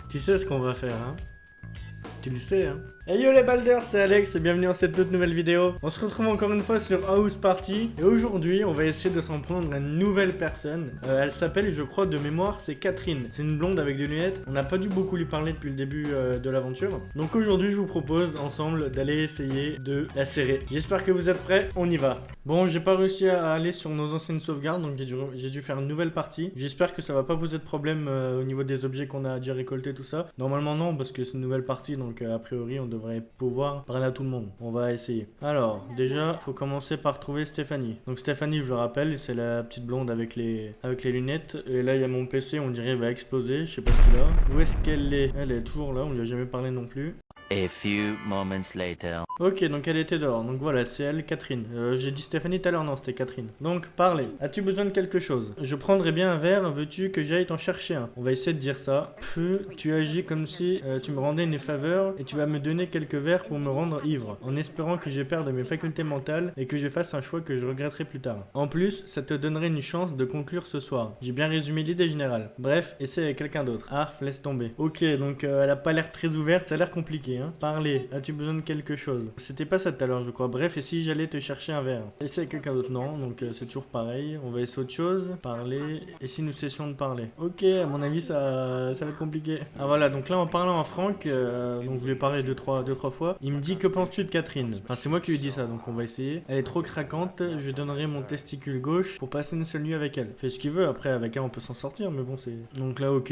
Tu sais ce qu'on va faire, hein? Tu le sais, hein? Hey yo les balders, c'est Alex et bienvenue dans cette toute nouvelle vidéo. On se retrouve encore une fois sur House Party et aujourd'hui on va essayer de s'en prendre à une nouvelle personne. Elle s'appelle, je crois de mémoire, c'est Catherine. C'est une blonde avec des lunettes. On n'a pas dû beaucoup lui parler depuis le début de l'aventure. Donc aujourd'hui je vous propose ensemble d'aller essayer de la serrer. J'espère que vous êtes prêts, on y va. Bon, j'ai pas réussi à aller sur nos anciennes sauvegardes, donc j'ai dû faire une nouvelle partie. J'espère que ça va pas poser de problème au niveau des objets qu'on a déjà récoltés, tout ça. Normalement non, parce que c'est une nouvelle partie, donc a priori on devrait pouvoir parler à tout le monde. On va essayer. Alors, déjà, faut commencer par trouver Stéphanie. Donc Stéphanie, je le rappelle, c'est la petite blonde avec les lunettes. Et là, il y a mon PC, on dirait il va exploser. Je sais pas ce qu'il a. Où est-ce qu'elle est? Elle est toujours là, on lui a jamais parlé non plus. A few moments later. Ok, donc elle était dehors. Donc voilà, c'est elle, Catherine. J'ai dit Stéphanie tout à l'heure, non, c'était Catherine. Donc, parlez. As-tu besoin de quelque chose? Je prendrais bien un verre, veux-tu que j'aille t'en chercher un? On va essayer de dire ça. Tu agis comme si tu me rendais une faveur et tu vas me donner quelques verres pour me rendre ivre, en espérant que je perde mes facultés mentales et que je fasse un choix que je regretterai plus tard. En plus, ça te donnerait une chance de conclure ce soir. J'ai bien résumé l'idée générale. Bref, essaie avec quelqu'un d'autre. Arf, laisse tomber. Ok, donc elle a pas l'air très ouverte, ça a l'air compliqué, hein. Parlez, as-tu besoin de quelque chose? C'était pas ça tout à l'heure, je crois. Bref, et si j'allais te chercher un verre? Essaie avec quelqu'un d'autre, non, donc c'est toujours pareil. On va essayer autre chose. Parler, et si nous cessions de parler? Ok, à mon avis, ça va être compliqué. Ah voilà, donc là, en parlant à Franck, donc je lui ai parlé deux, trois fois, il me dit, que penses-tu de Catherine? Enfin, c'est moi qui lui dis ça, donc on va essayer. Elle est trop craquante, je donnerai mon testicule gauche pour passer une seule nuit avec elle. Fait ce qu'il veut, après, avec elle, on peut s'en sortir, mais bon, c'est... Donc là, ok,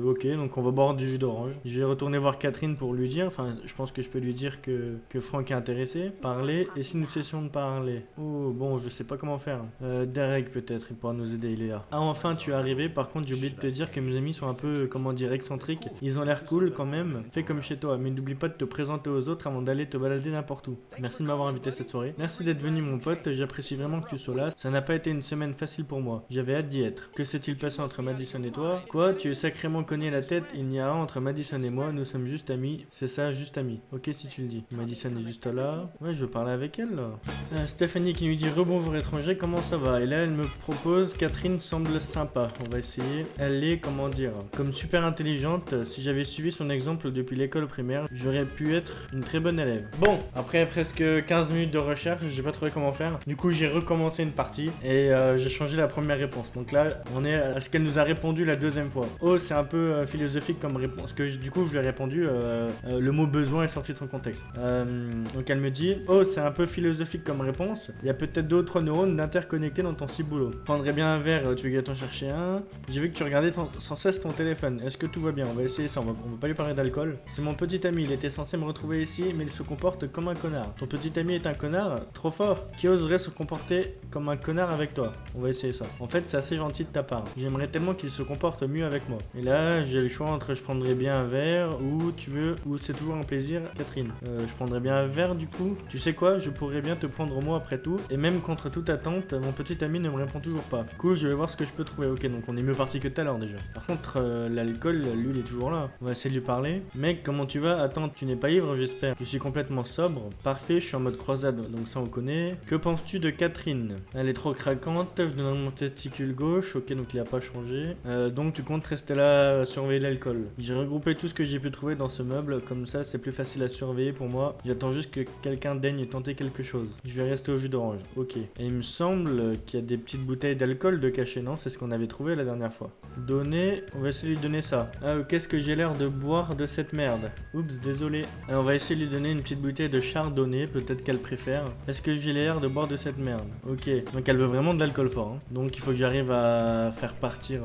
ok, donc on va boire du jus d'orange. Je vais retourner voir Catherine pour lui dire, enfin, je pense que je peux lui dire que Franck est intéressé. Parler, et si nous cessions de parler? Oh, bon, je sais pas comment faire. Derek, peut-être, il pourra nous aider, il est là. Ah, enfin, tu es arrivé. Par contre, j'ai oublié de te dire que mes amis sont un peu, comment dire, excentriques. Ils ont l'air cool quand même. Fais comme chez toi, mais n'oublie pas de te présenter aux autres avant d'aller te balader n'importe où. Merci de m'avoir invité cette soirée. Merci d'être venu, mon pote. J'apprécie vraiment que tu sois là. Ça n'a pas été une semaine facile pour moi. J'avais hâte d'y être. Que s'est-il passé entre Madison et toi? Quoi? Tu es sacrément cogné la tête. Il n'y a rien entre Madison et moi. Nous sommes juste amis. C'est ça, juste amis. Ok, si tu le dis. Madison est juste là. Ouais, je veux parler avec elle, là. Stéphanie qui lui dit rebonjour étranger, comment ça va? Et là, elle me propose, Catherine semble sympa. On va essayer. Elle est, comment dire, comme super intelligente. Si j'avais suivi son exemple depuis l'école primaire, j'aurais pu être une très bonne élève. Bon, après presque 15 minutes de recherche, j'ai pas trouvé comment faire. Du coup, j'ai recommencé une partie et j'ai changé la première réponse. Donc là, on est à ce qu'elle nous a répondu la deuxième fois. Oh, c'est un peu philosophique comme réponse. Du coup, je lui ai répondu, le mot besoin est sorti de son contexte. Donc elle me dit, oh, c'est un peu philosophique comme réponse. Il y a peut-être d'autres neurones interconnectés dans ton ciboulot. Prendrais bien un verre, tu veux t'en chercher un? J'ai vu que tu regardais sans cesse ton téléphone. Est-ce que tout va bien? On va essayer ça, on va pas lui parler d'alcool. C'est mon petit ami, il était censé me retrouver ici, mais il se comporte comme un connard. Ton petit ami est un connard? Trop fort. Qui oserait se comporter comme un connard avec toi? On va essayer ça. En fait, c'est assez gentil de ta part. J'aimerais tellement qu'il se comporte mieux avec moi. Et là, j'ai le choix entre je prendrais bien un verre ou tu veux, ou c'est toujours un plaisir, Catherine. Je prendrais bien un verre du coup. Tu sais quoi, je pourrais bien te prendre au mot après tout. Et même contre toute attente, mon petit ami ne me répond toujours pas. Cool, je vais voir ce que je peux trouver. Ok, donc on est mieux parti que tout à l'heure déjà. Par contre, l'alcool, lui, il est toujours là. On va essayer de lui parler. Mec, comment tu vas? Attends, tu n'es pas ivre, j'espère. Je suis complètement sobre. Parfait, je suis en mode croisade, donc ça on connaît. Que penses-tu de Catherine? Elle est trop craquante, je donne mon testicule gauche. Ok, donc il a pas changé. Donc tu comptes rester là, surveiller l'alcool. J'ai regroupé tout ce que j'ai pu trouver dans ce meuble, comme ça c'est plus facile à surveiller pour moi. J'attends juste que quelqu'un daigne tenter quelque chose. Je vais rester au jus d'orange. Ok. Et il me semble qu'il y a des petites bouteilles d'alcool de cachet, non? C'est ce qu'on avait trouvé la dernière fois. Donner, on va essayer de lui donner ça. Ah, qu'est-ce que j'ai l'air de boire de cette merde? Oups, désolé. Alors, on va essayer de lui donner une petite bouteille de chardonnay, peut-être qu'elle préfère. Est-ce que j'ai l'air de boire de cette merde? Ok. Donc elle veut vraiment de l'alcool fort, hein. Donc il faut que j'arrive à faire partir...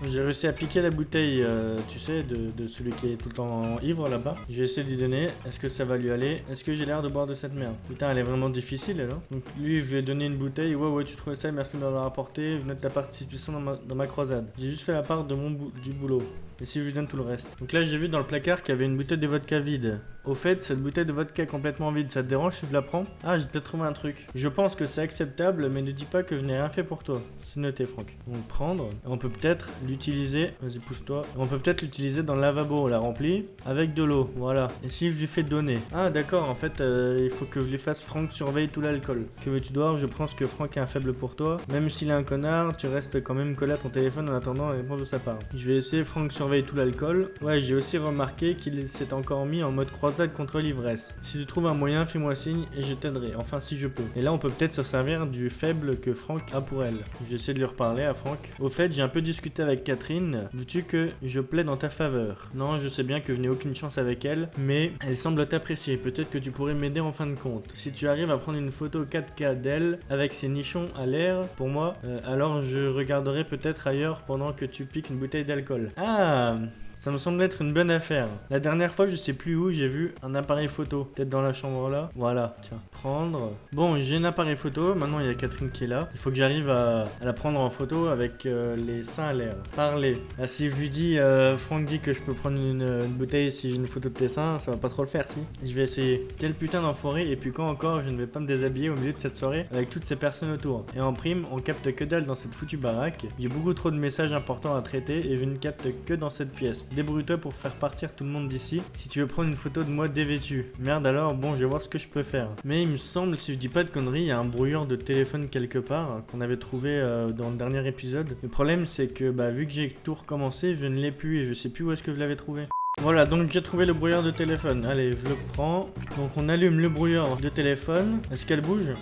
J'ai réussi à piquer la bouteille, tu sais, de celui qui est tout le temps ivre là-bas. Je vais essayer de lui donner. Est-ce que ça va lui aller? Est-ce que j'ai l'air de boire de cette merde? Putain, elle est vraiment difficile, elle, hein. Donc lui, je lui ai donné une bouteille. Ouais, tu trouvais ça, merci de m'avoir apporté. Je note ta participation dans ma croisade. J'ai juste fait la part de du boulot. Et si je lui donne tout le reste? Donc là, j'ai vu dans le placard qu'il y avait une bouteille de vodka vide. Au fait, cette bouteille de vodka est complètement vide, ça te dérange si je la prends? Ah, j'ai peut-être trouvé un truc. Je pense que c'est acceptable, mais ne dis pas que je n'ai rien fait pour toi. C'est noté, Franck. Donc prendre, et on peut peut-être l'utiliser, vas-y pousse-toi. On peut peut-être l'utiliser dans le lavabo, on la remplit, avec de l'eau, voilà. Et si je lui fais donner? Ah d'accord, en fait, il faut que je lui fasse Franck surveille tout l'alcool. Que veux-tu voir? Je pense que Franck est un faible pour toi. Même s'il est un connard, tu restes quand même collé à ton téléphone en attendant la réponse de sa part. Je vais essayer Franck surveille tout l'alcool. Ouais, j'ai aussi remarqué qu'il s'est encore mis en mode croisade contre l'ivresse. Si tu trouves un moyen, fais-moi signe et je t'aiderai, enfin si je peux. Et là, on peut peut-être se servir du faible que Franck a pour elle. Je vais essayer de lui reparler à Franck. Au fait, j'ai un peu discuté avec Catherine. Veux-tu que je plaide en ta faveur? Non, je sais bien que je n'ai aucune chance avec elle, mais elle semble t'apprécier. Peut-être que tu pourrais m'aider en fin de compte. Si tu arrives à prendre une photo 4K d'elle avec ses nichons à l'air pour moi, alors je regarderai peut-être ailleurs pendant que tu piques une bouteille d'alcool. Ah, ça me semble être une bonne affaire. La dernière fois, je sais plus où, j'ai vu un appareil photo. Peut-être dans la chambre là. Voilà, tiens. Prendre. Bon, j'ai un appareil photo. Maintenant, il y a Catherine qui est là. Il faut que j'arrive à la prendre en photo avec les seins à l'air. Parler. Ah, si je lui dis, Franck dit que je peux prendre une bouteille si j'ai une photo de tes seins, ça va pas trop le faire, si. Je vais essayer. Quel putain d'enfoiré. Et puis quand encore, je ne vais pas me déshabiller au milieu de cette soirée avec toutes ces personnes autour. Et en prime, on capte que dalle dans cette foutue baraque. J'ai beaucoup trop de messages importants à traiter et je ne capte que dans cette pièce. Débrouille-toi pour faire partir tout le monde d'ici si tu veux prendre une photo de moi dévêtu. Merde alors, bon, je vais voir ce que je peux faire. Mais il me semble, si je dis pas de conneries, il y a un brouilleur de téléphone quelque part qu'on avait trouvé dans le dernier épisode. Le problème, c'est que vu que j'ai tout recommencé, je ne l'ai plus et je sais plus où est-ce que je l'avais trouvé. Voilà, donc j'ai trouvé le brouilleur de téléphone. Allez, je le prends. Donc on allume le brouilleur de téléphone. Est-ce qu'elle bouge?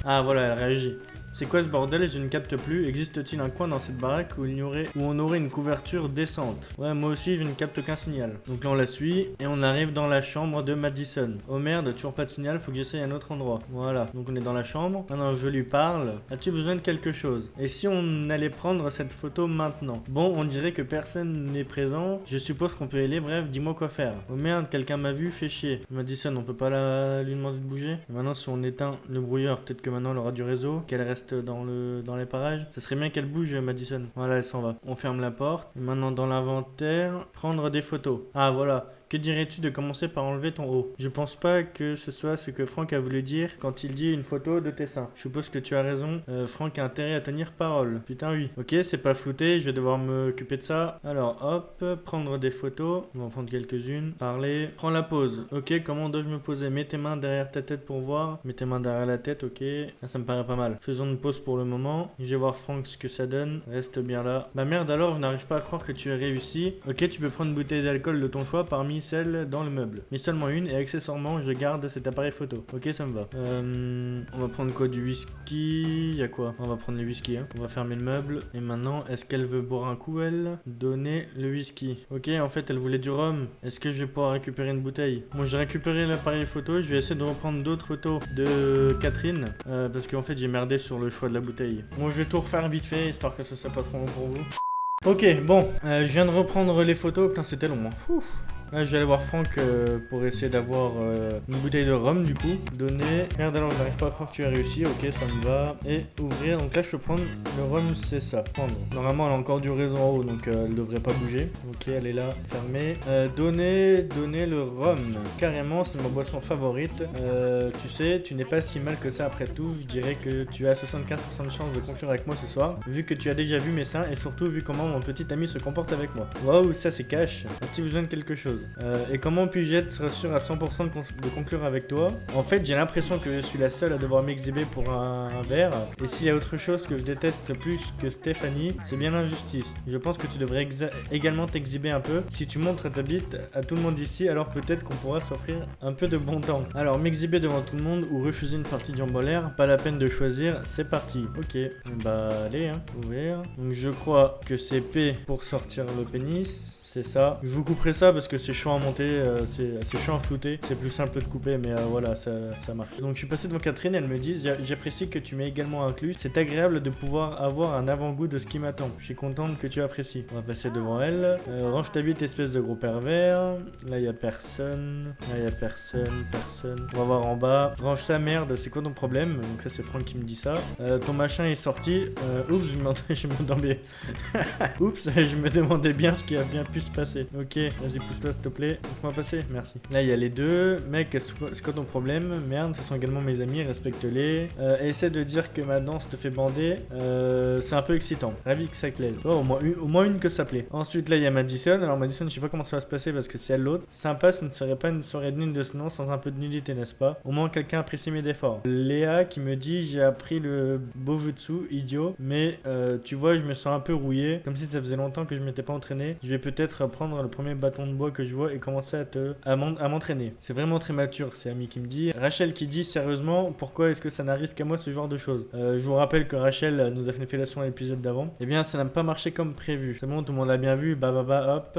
Ah voilà, elle réagit. C'est quoi ce bordel? Je ne capte plus. Existe-t-il un coin dans cette baraque où on aurait une couverture décente? Ouais, moi aussi je ne capte aucun signal. Donc là on la suit et on arrive dans la chambre de Madison. Oh merde, toujours pas de signal, faut que j'essaye un autre endroit. Voilà, donc on est dans la chambre. Maintenant je lui parle. As-tu besoin de quelque chose? Et si on allait prendre cette photo maintenant? Bon, on dirait que personne n'est présent. Je suppose qu'on peut y aller, bref, dis-moi quoi faire. Oh merde, quelqu'un m'a vu, fait chier. Madison, on peut pas lui demander de bouger? Et maintenant si on éteint le brouilleur, peut-être que maintenant elle aura du réseau, qu'elle reste dans les parages. Ça serait bien qu'elle bouge, Madison. Voilà, elle s'en va. On ferme la porte. Et maintenant, dans l'inventaire, prendre des photos. Ah, voilà. Que dirais-tu de commencer par enlever ton haut? Je pense pas que ce soit ce que Franck a voulu dire quand il dit une photo de tes seins. Je suppose que tu as raison. Franck a intérêt à tenir parole. Putain, oui. Ok, c'est pas flouté. Je vais devoir m'occuper de ça. Alors, hop. Prendre des photos. On va en prendre quelques-unes. Parler. Prends la pose. Ok, comment dois-je me poser? Mets tes mains derrière ta tête pour voir. Mets tes mains derrière la tête, ok. Ah, ça me paraît pas mal. Faisons une pause pour le moment. Je vais voir Franck ce que ça donne. Reste bien là. Bah merde, alors, je n'arrive pas à croire que tu aies réussi. Ok, tu peux prendre une bouteille d'alcool de ton choix parmi celle dans le meuble. Mais seulement une et accessoirement je garde cet appareil photo. Ok, ça me va. On va prendre quoi? Du whisky? Y'a quoi? On va prendre les whisky, hein. On va fermer le meuble. Et maintenant, est-ce qu'elle veut boire un coup, elle? Donner le whisky. Ok, en fait, elle voulait du rhum. Est-ce que je vais pouvoir récupérer une bouteille? Moi, j'ai récupéré l'appareil photo. Je vais essayer de reprendre d'autres photos de Catherine. Parce qu'en fait, j'ai merdé sur le choix de la bouteille. Bon, je vais tout refaire vite fait, histoire que ce soit pas trop long pour vous. Ok, bon, je viens de reprendre les photos. Putain, c'était long, hein. Ouh. Là, je vais aller voir Franck pour essayer d'avoir une bouteille de rhum du coup. Donner. Merde, alors je n'arrive pas à croire que tu as réussi. Ok, ça me va. Et ouvrir. Donc là, je peux prendre le rhum, c'est ça. Prendre. Normalement, elle a encore du réseau en haut, donc elle devrait pas bouger. Ok, elle est là. Fermée. Donner le rhum. Carrément, c'est ma boisson favorite. Tu sais, tu n'es pas si mal que ça après tout. Je dirais que tu as 75% de chance de conclure avec moi ce soir. Vu que tu as déjà vu mes seins et surtout vu comment mon petit ami se comporte avec moi. Waouh, ça c'est cash. As-tu besoin de quelque chose? Et comment puis-je être sûr à 100% de conclure avec toi? En fait, j'ai l'impression que je suis la seule à devoir m'exhiber pour un verre. Et s'il y a autre chose que je déteste plus que Stéphanie, c'est bien l'injustice. Je pense que tu devrais également t'exhiber un peu. Si tu montres ta bite à tout le monde ici, alors peut-être qu'on pourra s'offrir un peu de bon temps. Alors, m'exhiber devant tout le monde ou refuser une partie de jambes en l'air, pas la peine de choisir, c'est parti. Ok, bah allez, hein, ouvrir. Donc je crois que c'est P pour sortir le pénis. C'est ça. Je vous couperai ça parce que c'est chiant à monter, c'est chiant à flouter. C'est plus simple de couper, mais voilà, ça marche. Donc je suis passé devant Catherine, elle me dit j'apprécie que tu m'aies également inclus. C'est agréable de pouvoir avoir un avant-goût de ce qui m'attend. Je suis contente que tu apprécies. On va passer devant elle. Range ta bite, espèce de gros pervers. Là, il y a personne. Là, il y a personne. On va voir en bas. Range sa merde, c'est quoi ton problème? Donc ça, c'est Franck qui me dit ça. Ton machin est sorti. Oups, je me demandais bien ce qui a bien pu se passer. Ok, vas-y, pousse-toi s'il te plaît. Laisse-moi passer, merci. Là, il y a les deux. Mec, c'est quoi ton problème? Merde, ce sont également mes amis, respecte-les. Essaie de dire que ma danse te fait bander. C'est un peu excitant. Ravi que ça te plaise. Oh, au moins une que ça plaît. Ensuite, là, il y a Madison. Alors, Madison, je sais pas comment ça va se passer parce que c'est elle l'autre. Sympa, ce ne serait pas une soirée digne de ce nom sans un peu de nudité, n'est-ce pas? Au moins, quelqu'un apprécie mes efforts. Léa qui me dit j'ai appris le Bojutsu, idiot. Mais tu vois, je me sens un peu rouillé. Comme si ça faisait longtemps que je m'étais pas entraîné. Je vais peut-être prendre le premier bâton de bois que je vois et commencer à m'entraîner. C'est vraiment très mature, c'est Ami qui me dit. Rachel qui dit sérieusement, pourquoi est-ce que ça n'arrive qu'à moi ce genre de choses? Je vous rappelle que Rachel nous a fait une fellation à l'épisode d'avant. Eh bien, ça n'a pas marché comme prévu. C'est bon, tout le monde l'a bien vu. Hop.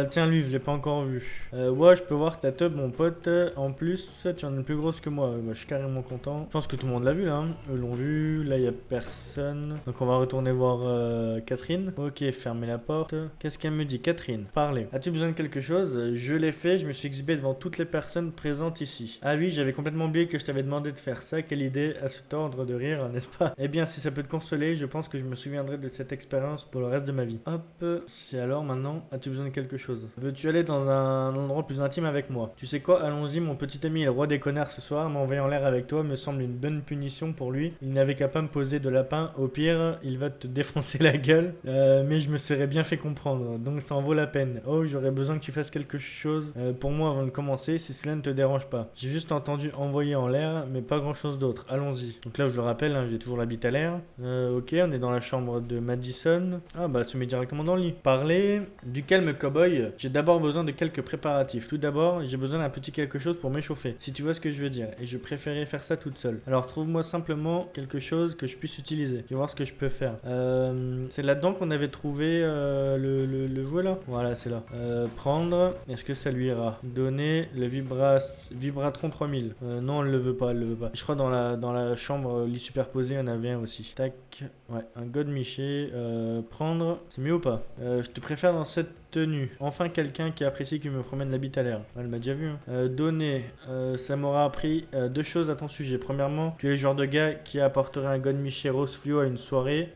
Tiens, lui, je l'ai pas encore vu. Ouais, je peux voir ta tub, mon pote. En plus, tu en es plus grosse que moi. Bah, je suis carrément content. Je pense que tout le monde l'a vu là. Hein. Eux l'ont vu. Là, il y a personne. Donc, on va retourner voir Catherine. Ok, fermez la porte. Qu'est-ce qu'elle me dit? Catherine, parlez. As-tu besoin de quelque chose? Je l'ai fait. Je me suis exhibé devant toutes les personnes présentes ici. Ah oui, j'avais complètement oublié que je t'avais demandé de faire ça. Quelle idée à se tordre de rire, n'est-ce pas? Eh bien, si ça peut te consoler, je pense que je me souviendrai de cette expérience pour le reste de ma vie. Hop. C'est alors maintenant, as-tu besoin de quelque chose? Veux-tu aller dans un endroit plus intime avec moi? Tu sais quoi? Allons-y, mon petit ami est le roi des connards ce soir. M'envoyer en l'air avec toi me semble une bonne punition pour lui. Il n'avait qu'à pas me poser de lapin. Au pire, il va te défoncer la gueule. Mais je me serais bien fait comprendre. Donc ça en vaut la peine. Oh, j'aurais besoin que tu fasses quelque chose pour moi avant de commencer, si cela ne te dérange pas. J'ai juste entendu envoyer en l'air, mais pas grand chose d'autre. Allons-y. Donc là, je le rappelle, hein, j'ai toujours la bite à l'air. Ok, on est dans la chambre de Madison. Ah bah, tu mets directement dans le lit. Parler du calme cowboy. J'ai d'abord besoin de quelques préparatifs. Tout d'abord, j'ai besoin d'un petit quelque chose pour m'échauffer. Si tu vois ce que je veux dire. Et je préférais faire ça toute seule. Alors, trouve-moi simplement quelque chose que je puisse utiliser. Je vais voir ce que je peux faire. C'est là-dedans qu'on avait trouvé le jouet là. Voilà, c'est là. Prendre. Est-ce que ça lui ira? Donner le Vibratron 3000. Non, elle le veut pas, elle le veut pas. Je crois dans la chambre lit superposé, il y en avait un aussi. Tac. Ouais, un God Miché. Prendre. C'est mieux ou pas? Je te préfère dans cette tenue. Enfin, quelqu'un qui apprécie qu'il me promène la bite à l'air. Elle m'a déjà vu. Hein. Donner. Ça m'aura appris deux choses à ton sujet. Premièrement, tu es le genre de gars qui apporterait un God Miché rose fluo à une soirée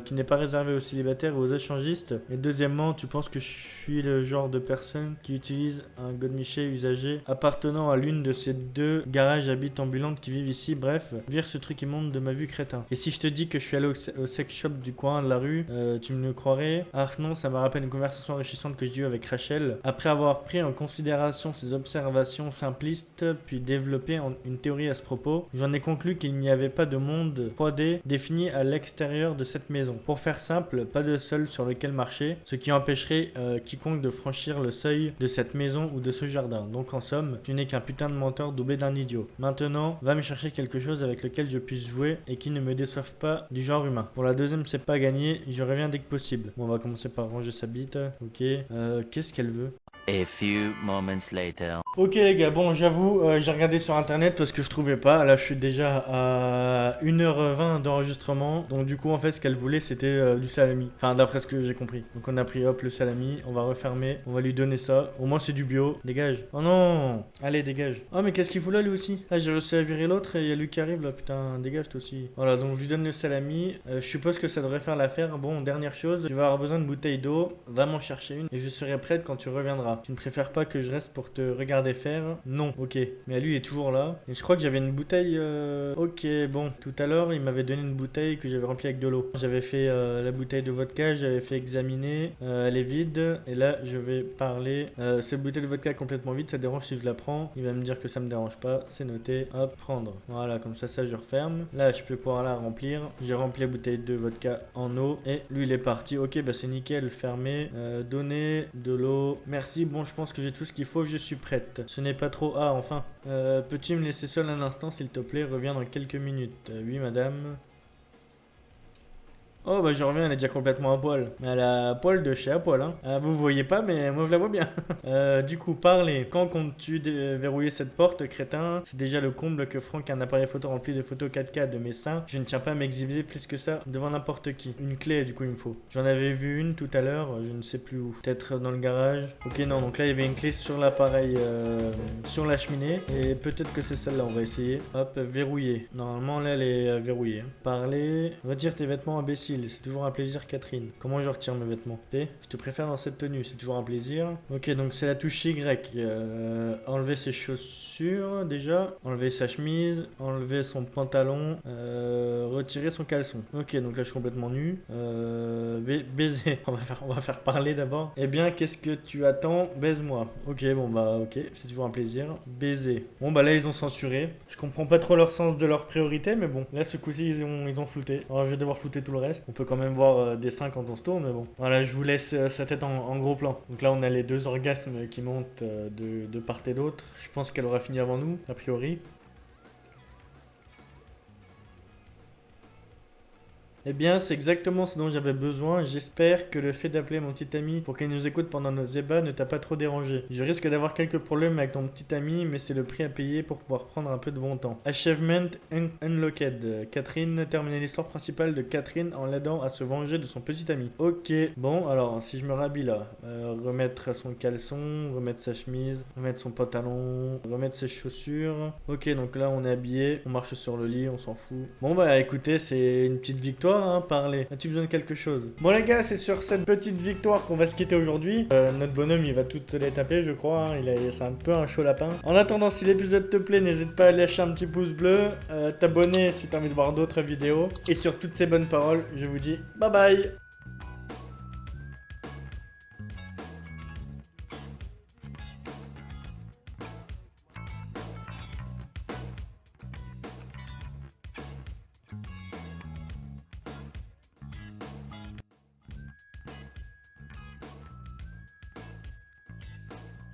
qui n'est pas réservé aux célibataires et aux échangistes. Et deuxièmement, tu penses que je suis le genre de personne qui utilise un God Miché usagé appartenant à l'une de ces deux garages habites ambulantes qui vivent ici. Bref, vire ce truc immonde de ma vue crétin. Et si je te dis que je suis allé au sex shop du coin de la rue, tu me le croirais? Ah non, ça me rappelle une conversation enrichissante que j'ai eue avec Rachel. Après avoir pris en considération ses observations simplistes, puis développé une théorie à ce propos, j'en ai conclu qu'il n'y avait pas de monde 3D défini à l'extérieur de cette maison. Pour faire simple, pas de sol sur lequel marcher, ce qui empêcherait quiconque de franchir le seuil de cette maison ou de ce jardin. Donc en somme, tu n'es qu'un putain de menteur doublé d'un idiot. Maintenant, va me chercher quelque chose avec lequel je puisse jouer et qui ne me déçoive pas du genre humain. Pour la deuxième, c'est pas gagné, je reviens dès que possible. Bon, on va commencer par ranger sa bite. Ok. Qu'est-ce qu'elle veut? A few moments later. Ok les gars, bon j'avoue, j'ai regardé sur internet parce que je trouvais pas. Là je suis déjà à 1h20 d'enregistrement. Donc du coup en fait ce qu'elle voulait c'était du salami. Enfin d'après ce que j'ai compris. Donc on a pris hop le salami, on va refermer, on va lui donner ça. Au moins c'est du bio. Dégage. Oh non. Allez dégage. Oh mais qu'est-ce qu'il fout là lui aussi? Là j'ai réussi à virer l'autre et il y a lui qui arrive là. Putain dégage toi aussi. Voilà donc je lui donne le salami. Je suppose que ça devrait faire l'affaire. Bon dernière chose, tu vas avoir besoin de bouteille d'eau. Va m'en chercher une et je serai prête quand tu reviendras. Tu ne préfères pas que je reste pour te regarder faire? Non, ok. Mais lui il est toujours là. Et je crois que j'avais une bouteille. Ok, bon. Tout à l'heure, il m'avait donné une bouteille que j'avais remplie avec de l'eau. J'avais fait la bouteille de vodka, j'avais fait examiner. Elle est vide. Et là, je vais parler. Cette bouteille de vodka est complètement vide. Ça dérange si je la prends? Il va me dire que ça me dérange pas. C'est noté. Hop, prendre. Voilà, comme ça, je referme. Là, je peux pouvoir la remplir. J'ai rempli la bouteille de vodka en eau. Et lui, il est parti. Ok, bah c'est nickel. Fermé. Donner de l'eau. Merci. Bon, je pense que j'ai tout ce qu'il faut. Je suis prête. Ce n'est pas trop. Ah, enfin. Peux-tu me laisser seul un instant, s'il te plaît? Reviens dans quelques minutes. Oui, madame. Oh bah je reviens, elle est déjà complètement à poil. Mais elle a à poil de chez à poil hein. Vous voyez pas mais moi je la vois bien. Du coup parlez. Quand comptes-tu verrouiller cette porte crétin? C'est déjà le comble que Franck a un appareil photo rempli de photos 4K de mes seins. Je ne tiens pas à m'exhiber plus que ça devant n'importe qui. Une clé du coup il me faut. J'en avais vu une tout à l'heure, je ne sais plus où. Peut-être dans le garage. Ok non donc là il y avait une clé sur l'appareil sur la cheminée. Et peut-être que c'est celle-là, on va essayer. Hop verrouiller. Normalement là elle est verrouillée. Parler. Retire tes vêtements imbéciles. facile, c'est toujours un plaisir Catherine. Comment je retire mes vêtements? Je te préfère dans cette tenue, c'est toujours un plaisir. Ok, donc c'est la touche Y. Enlever ses chaussures déjà, enlever sa chemise, enlever son pantalon, retirer son caleçon. Ok, donc là je suis complètement nu. Baiser, on va faire parler d'abord. Eh bien, qu'est-ce que tu attends? Baise-moi. Ok, bon bah ok, c'est toujours un plaisir. Baiser. Bon bah là ils ont censuré. Je comprends pas trop leur sens de leur priorité, mais bon. Là ce coup-ci ils ont flouté. Alors je vais devoir flouter tout le reste. On peut quand même voir des seins quand on se tourne, mais bon. Voilà, je vous laisse sa tête en gros plan. Donc là on a les deux orgasmes qui montent de part et d'autre. Je pense qu'elle aura fini avant nous, a priori. Eh bien, c'est exactement ce dont j'avais besoin. J'espère que le fait d'appeler mon petit ami pour qu'il nous écoute pendant nos débats ne t'a pas trop dérangé. Je risque d'avoir quelques problèmes avec ton petit ami, mais c'est le prix à payer pour pouvoir prendre un peu de bon temps. Achievement Unlocked. Catherine, terminer l'histoire principale de Catherine en l'aidant à se venger de son petit ami. Ok, bon, alors, si je me rhabille là, remettre son caleçon, remettre sa chemise, remettre son pantalon, remettre ses chaussures. Ok, donc là, on est habillé, on marche sur le lit, on s'en fout. Bon, bah écoutez, c'est une petite victoire. Parler. As-tu besoin de quelque chose? Bon les gars, c'est sur cette petite victoire qu'on va se quitter aujourd'hui. Notre bonhomme, il va toutes les taper, je crois. C'est un peu un chaud lapin. En attendant, si l'épisode te plaît, n'hésite pas à lâcher un petit pouce bleu, t'abonner si t'as envie de voir d'autres vidéos. Et sur toutes ces bonnes paroles, je vous dis bye bye.